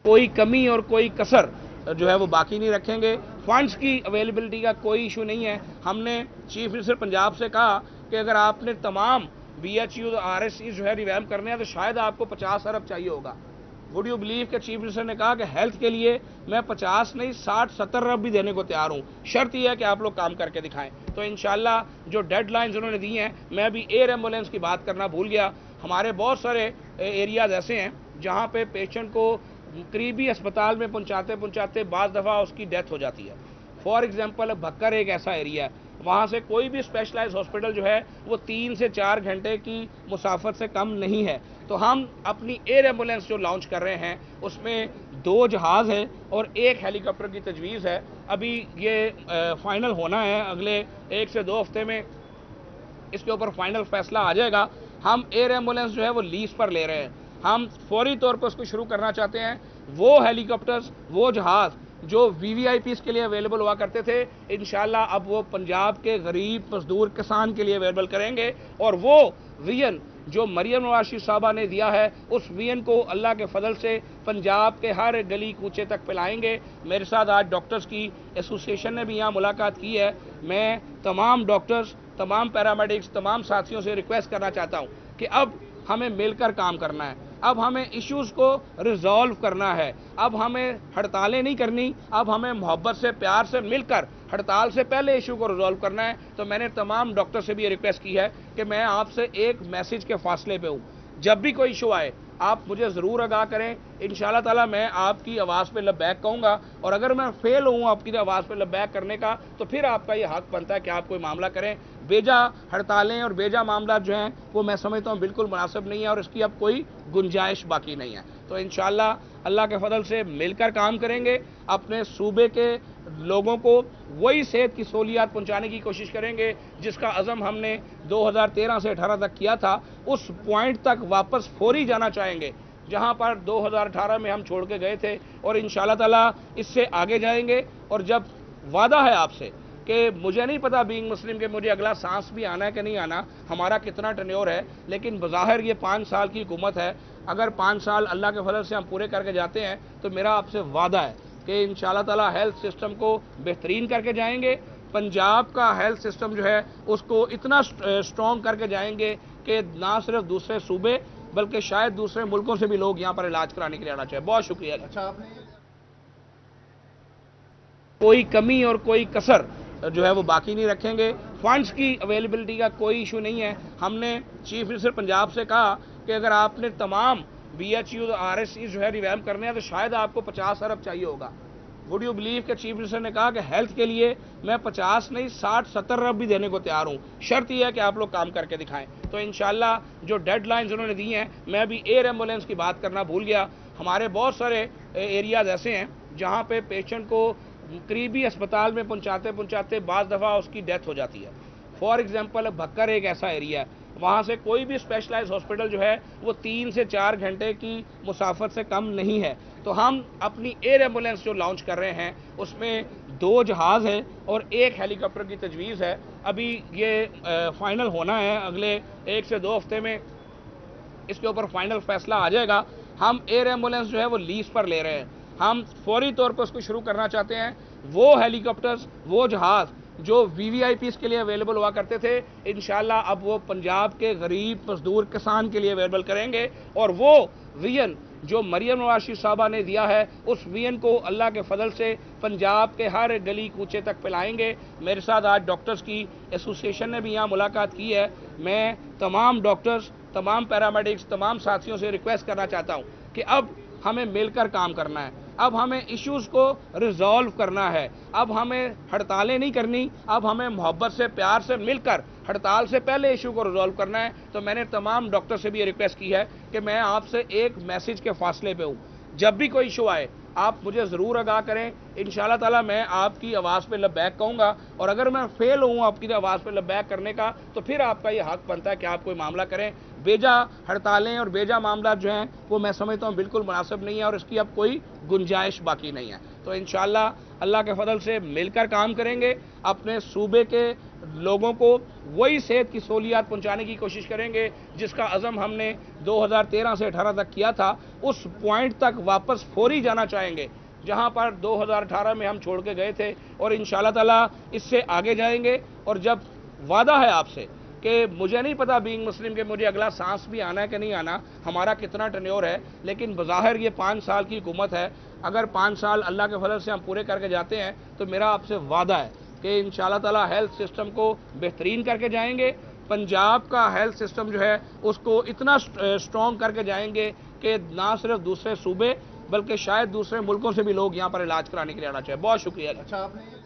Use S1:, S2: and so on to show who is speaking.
S1: कोई कमी और कोई कसर जो है वो बाकी नहीं रखेंगे। फंड्स की अवेलेबिलिटी का कोई इशू नहीं है। हमने चीफ मिनिस्टर पंजाब से कहा कि अगर आपने तमाम BHU RSC जो है रिवैम्प करने हैं तो शायद आपको 50 अरब चाहिए होगा। वुड यू बिलीव कि चीफ मिनिस्टर ने कहा कि हेल्थ के लिए मैं 50 नहीं 60-70 अरब भी देने को तैयार हूँ, शर्त यह है कि आप लोग काम करके दिखाएं। तो इंशाल्लाह जो डेडलाइंस उन्होंने दी हैं, मैं अभी एयर एम्बुलेंस की बात करना भूल गया। हमारे बहुत सारे एरियाज ऐसे हैं जहाँ पे पेशेंट को करीबी अस्पताल में पहुँचाते बाज़ दफ़ा उसकी डेथ हो जाती है। फॉर एग्जांपल भक्कर एक ऐसा एरिया है, वहाँ से कोई भी स्पेशलाइज्ड हॉस्पिटल जो है वो 3 से 4 घंटे की मुसाफत से कम नहीं है। तो हम अपनी एयर एम्बुलेंस जो लॉन्च कर रहे हैं उसमें 2 जहाज़ हैं और 1 हेलीकॉप्टर की तजवीज़ है। अभी ये फाइनल होना है, अगले 1 से 2 हफ्ते में इसके ऊपर फाइनल फैसला आ जाएगा। हम एयर एम्बुलेंस जो है वो लीज पर ले रहे हैं। हम फौरी तौर पर उसको शुरू करना चाहते हैं। वो हेलीकॉप्टर्स, वो जहाज़ जो VVIPs के लिए अवेलेबल हुआ करते थे, इंशाल्लाह अब वो पंजाब के गरीब मजदूर किसान के लिए अवेलेबल करेंगे। और वो विजन जो मरियम नवाज साहबा ने दिया है, उस विजन को अल्लाह के फजल से पंजाब के हर गली कूचे तक फैलाएंगे। मेरे साथ आज डॉक्टर्स की एसोसिएशन ने भी यहाँ मुलाकात की है। मैं तमाम डॉक्टर्स, तमाम पैरामेडिक्स, तमाम साथियों से रिक्वेस्ट करना चाहता हूँ कि अब हमें मिलकर काम करना है। अब हमें इश्यूज़ को रिजॉल्व करना है। अब हमें हड़तालें नहीं करनी, अब हमें मोहब्बत से, प्यार से मिलकर हड़ताल से पहले इशू को रिजॉल्व करना है। तो मैंने तमाम डॉक्टर से भी ये रिक्वेस्ट की है कि मैं आपसे एक मैसेज के फासले पे हूँ, जब भी कोई इशू आए आप मुझे ज़रूर आगाह करें। इंशाल्लाह ताला मैं आपकी आवाज़ पे लब्बैक कहूँगा, और अगर मैं फेल हूँ आपकी आवाज़ पे लब्बैक करने का तो फिर आपका ये हक बनता है कि आप कोई मामला करें। बेजा हड़तालें और बेजा मामला जो हैं वो मैं समझता हूँ बिल्कुल मुनासिब नहीं है और इसकी अब कोई गुंजाइश बाकी नहीं है। तो इंशाल्लाह अल्लाह के फजल से मिलकर काम करेंगे, अपने सूबे के लोगों को वही सेहत की सहूलियात पहुंचाने की कोशिश करेंगे जिसका अज़म हमने 2013 से 18 तक किया था। उस पॉइंट तक वापस फौरी जाना चाहेंगे जहां पर 2018 में हम छोड़ के गए थे, और इंशाल्लाह ताला इससे आगे जाएंगे। और जब वादा है आपसे कि मुझे नहीं पता बीइंग मुस्लिम के मुझे अगला सांस भी आना है कि नहीं आना, हमारा कितना टेन्योर है, लेकिन बज़ाहिर ये 5 साल की हुकूमत है। अगर 5 साल अल्लाह के फजल से हम पूरे करके जाते हैं तो मेरा आपसे वादा है कि इंशाल्लाह ताला हेल्थ सिस्टम को बेहतरीन करके जाएंगे। पंजाब का हेल्थ सिस्टम जो है उसको इतना स्ट्रॉन्ग करके जाएंगे कि ना सिर्फ दूसरे सूबे बल्कि शायद दूसरे मुल्कों से भी लोग यहाँ पर इलाज कराने के लिए आना चाहिए। बहुत शुक्रिया।
S2: अच्छा, आपने
S1: कोई कमी और कोई कसर जो है वो बाकी नहीं रखेंगे। फंड्स की अवेलेबिलिटी का कोई इशू नहीं है। हमने चीफ मिनिस्टर पंजाब से कहा कि अगर आपने तमाम BHU RSC जो है रिवैम्प करने हैं तो शायद आपको 50 अरब चाहिए होगा। वुड यू बिलीव कि चीफ मिनिस्टर ने कहा कि हेल्थ के लिए मैं 50 नहीं 60-70 अरब भी देने को तैयार हूँ, शर्त यह है कि आप लोग काम करके दिखाएं। तो इंशाल्लाह जो डेडलाइंस उन्होंने दी हैं, मैं अभी एयर एम्बुलेंस की बात करना भूल गया। हमारे बहुत सारे एरियाज ऐसे हैं जहाँ पे पेशेंट को करीबी अस्पताल में पहुँचाते बाज़ दफ़ा उसकी डेथ हो जाती है। फॉर एग्जांपल भक्कर एक ऐसा एरिया है, वहाँ से कोई भी स्पेशलाइज्ड हॉस्पिटल जो है वो 3 से 4 घंटे की मुसाफत से कम नहीं है। तो हम अपनी एयर एम्बुलेंस जो लॉन्च कर रहे हैं उसमें 2 जहाज़ हैं और 1 हेलीकॉप्टर की तजवीज़ है। अभी ये फाइनल होना है, अगले 1 से 2 हफ्ते में इसके ऊपर फाइनल फैसला आ जाएगा। हम एयर एम्बुलेंस जो है वो लीज पर ले रहे हैं। हम फौरी तौर पर उसको शुरू करना चाहते हैं। वो हेलीकॉप्टर्स, वो जहाज़ जो VVIPs के लिए अवेलेबल हुआ करते थे, इंशाल्लाह अब वो पंजाब के गरीब मजदूर किसान के लिए अवेलेबल करेंगे। और वो विजन जो मरियम नवाज साहबा ने दिया है, उस विजन को अल्लाह के फजल से पंजाब के हर गली कूचे तक फैलाएंगे। मेरे साथ आज डॉक्टर्स की एसोसिएशन ने भी यहाँ मुलाकात की है। मैं तमाम डॉक्टर्स, तमाम पैरामेडिक्स, तमाम साथियों से रिक्वेस्ट करना चाहता हूँ कि अब हमें मिलकर काम करना है। अब हमें इश्यूज़ को रिजॉल्व करना है। अब हमें हड़तालें नहीं करनी, अब हमें मोहब्बत से, प्यार से मिलकर हड़ताल से पहले इशू को रिजॉल्व करना है। तो मैंने तमाम डॉक्टर से भी ये रिक्वेस्ट की है कि मैं आपसे एक मैसेज के फासले पे हूँ, जब भी कोई इशू आए आप मुझे ज़रूर आगाह करें। इंशाल्लाह ताला मैं आपकी आवाज़ पे लब्बैक कहूँगा, और अगर मैं फेल हूँ आपकी आवाज़ पे लब्बैक करने का तो फिर आपका ये हक बनता है कि आप कोई मामला करें। बेजा हड़तालें और बेजा मामला जो हैं वो मैं समझता हूँ बिल्कुल मुनासिब नहीं है, और इसकी अब कोई गुंजाइश बाकी नहीं है। तो इंशाल्लाह अल्लाह के फजल से मिलकर काम करेंगे, अपने सूबे के लोगों को वही सेहत की सहूलियात पहुंचाने की कोशिश करेंगे जिसका अज़म हमने 2013 से 18 तक किया था। उस पॉइंट तक वापस फौरी जाना चाहेंगे जहां पर 2018 में हम छोड़ के गए थे, और इंशाल्लाह ताला इससे आगे जाएंगे। और जब वादा है आपसे कि मुझे नहीं पता बीइंग मुस्लिम के मुझे अगला सांस भी आना है कि नहीं आना, हमारा कितना टर्न्योर है, लेकिन बज़ाहिर ये 5 साल की हुकूमत है। अगर 5 साल अल्लाह के फजल से हम पूरे करके जाते हैं तो मेरा आपसे वादा है कि इंशाल्लाह ताला हेल्थ सिस्टम को बेहतरीन करके जाएंगे। पंजाब का हेल्थ सिस्टम जो है उसको इतना स्ट्रॉन्ग करके जाएंगे कि ना सिर्फ दूसरे सूबे बल्कि शायद दूसरे मुल्कों से भी लोग यहाँ पर इलाज कराने के लिए आना चाहिए। बहुत शुक्रिया।
S2: अच्छा, आपने